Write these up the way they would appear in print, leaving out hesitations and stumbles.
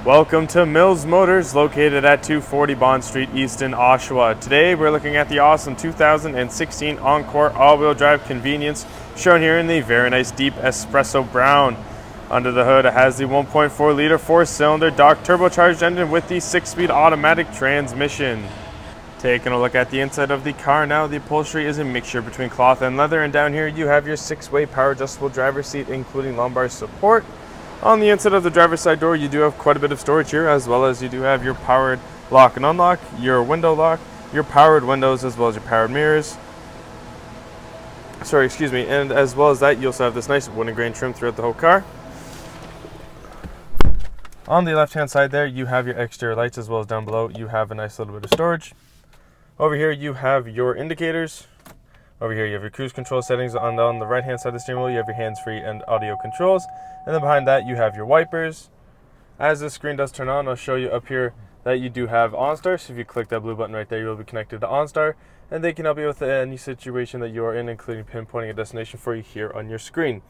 Welcome to Mills Motors, located at 240 Bond Street East in Oshawa. Today we're looking at the awesome 2016 Encore all-wheel drive convenience, shown here in the very nice deep espresso brown. Under the hood it has the 1.4 liter 4-cylinder Dock turbocharged engine with the 6-speed automatic transmission. Taking a look at the inside of the car now, the upholstery is a mixture between cloth and leather, and down here you have your 6-way power adjustable driver's seat including lumbar support. On the inside of the driver's side door, you do have quite a bit of storage here, as well as you do have your powered lock and unlock, your window lock, your powered windows, as well as your powered mirrors. And as well as that, you also have this nice wood and grain trim throughout the whole car. On the left-hand side there, you have your exterior lights, as well as down below, you have a nice little bit of storage. Over here, you have your indicators. Over here, you have your cruise control settings. On the right-hand side of the steering wheel, you have your hands-free and audio controls. And then behind that, you have your wipers. As this screen does turn on, I'll show you up here that you do have OnStar. So if you click that blue button right there, you'll be connected to OnStar. And they can help you with any situation that you are in, including pinpointing a destination for you here on your screen.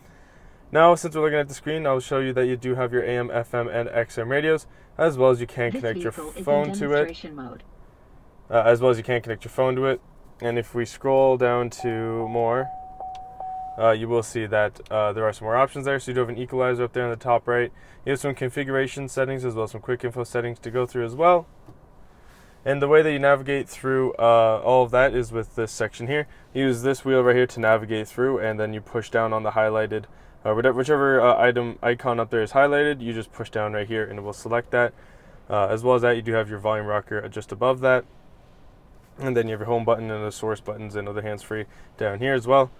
Now, since we're looking at the screen, I'll show you that you do have your AM, FM, and XM radios, as well as you can connect your phone to it. And if we scroll down to more, you will see that there are some more options there. So you do have an equalizer up there on the top right. You have some configuration settings, as well as some quick info settings to go through as well. And the way that you navigate through all of that is with this section here. You use this wheel right here to navigate through, and then you push down on the highlighted, whichever icon up there is highlighted, you just push down right here and it will select that. As well as that, you do have your volume rocker just above that. And then you have your home button and the source buttons and other hands-free down here as well.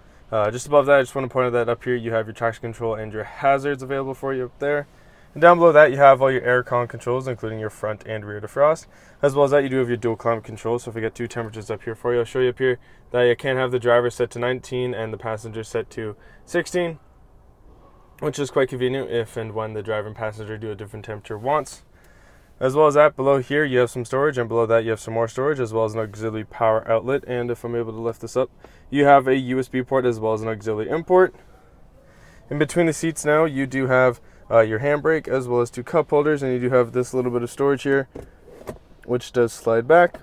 Just above that, I just want to point out that up here you have your traction control and your hazards available for you up there. And down below that, you have all your Aircon controls, including your front and rear defrost. As well as that, you do have your dual climate control. So if we get two temperatures up here for you, I'll show you up here that you can have the driver set to 19 and the passenger set to 16, which is quite convenient if and when the driver and passenger do a different temperature once. As well as that, below here you have some storage, and below that you have some more storage, as well as an auxiliary power outlet. And if I'm able to lift this up, you have a USB port as well as an auxiliary import. In between the seats now, you do have your handbrake as well as two cup holders, and you do have this little bit of storage here, which does slide back.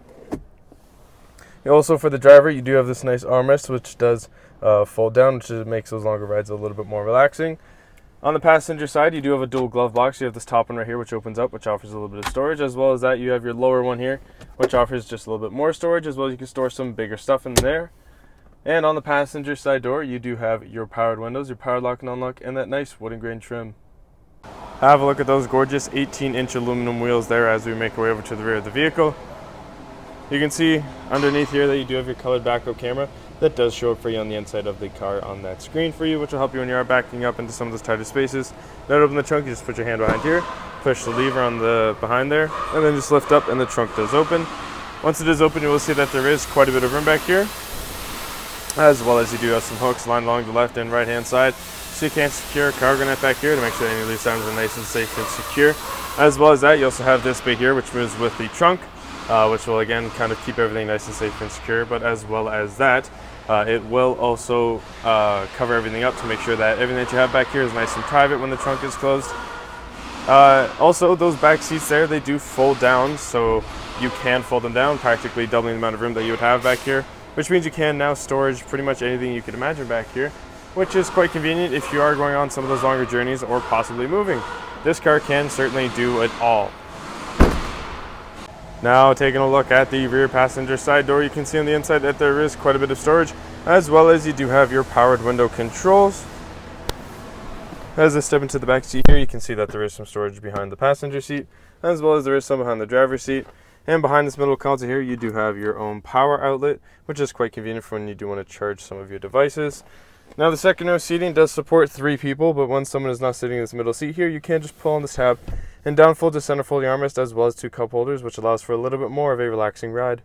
Also, for the driver, you do have this nice armrest, which does fold down, which makes those longer rides a little bit more relaxing. On the passenger side, you do have a dual glove box. You have this top one right here, which opens up, which offers a little bit of storage. As well as that, you have your lower one here, which offers just a little bit more storage, as well as you can store some bigger stuff in there. And on the passenger side door, you do have your powered windows, your powered lock and unlock, and that nice wood and grain trim. Have a look at those gorgeous 18-inch aluminum wheels there as we make our way over to the rear of the vehicle. You can see underneath here that you do have your colored backup camera that does show up for you on the inside of the car on that screen for you, which will help you when you are backing up into some of those tighter spaces. Now to open the trunk, you just put your hand behind here, push the lever on the behind there, and then just lift up and the trunk does open. Once it is open, you will see that there is quite a bit of room back here, as well as you do have some hooks lined along the left and right hand side, so you can secure a cargo net back here to make sure any loose items are nice and safe and secure. As well as that, you also have this bit here, which moves with the trunk, which will again kind of keep everything nice and safe and secure. But as well as that, it will also cover everything up to make sure that everything that you have back here is nice and private when the trunk is closed. Also, those back seats there, they do fold down, so you can fold them down, practically doubling the amount of room that you would have back here, which means you can now storage pretty much anything you could imagine back here, which is quite convenient if you are going on some of those longer journeys or possibly moving. This car can certainly do it all. Now, taking a look at the rear passenger side door, you can see on the inside that there is quite a bit of storage, as well as you do have your powered window controls. As I step into the back seat here, you can see that there is some storage behind the passenger seat, as well as there is some behind the driver's seat. And behind this middle console here, you do have your own power outlet, which is quite convenient for when you do want to charge some of your devices. Now, the second row seating does support 3 people, but when someone is not sitting in this middle seat here, you can just pull on this tab and downfold the centerfold armrest, as well as 2 cup holders, which allows for a little bit more of a relaxing ride.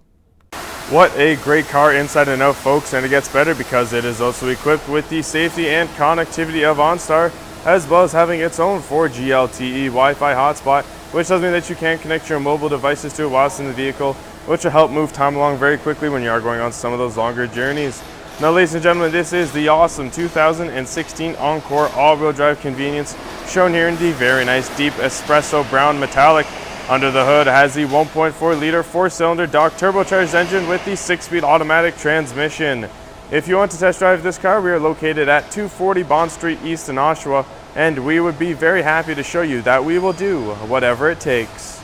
What a great car inside and out, folks, and it gets better because it is also equipped with the safety and connectivity of OnStar, as well as having its own 4G LTE Wi-Fi hotspot, which does mean that you can connect your mobile devices to it whilst in the vehicle, which will help move time along very quickly when you are going on some of those longer journeys. Now, ladies and gentlemen, this is the awesome 2016 Encore all-wheel drive convenience, shown here in the very nice deep espresso brown metallic. Under the hood has the 1.4 liter 4-cylinder Dock turbocharged engine with the 6-speed automatic transmission. If you want to test drive this car, we are located at 240 Bond Street East in Oshawa, and we would be very happy to show you that we will do whatever it takes.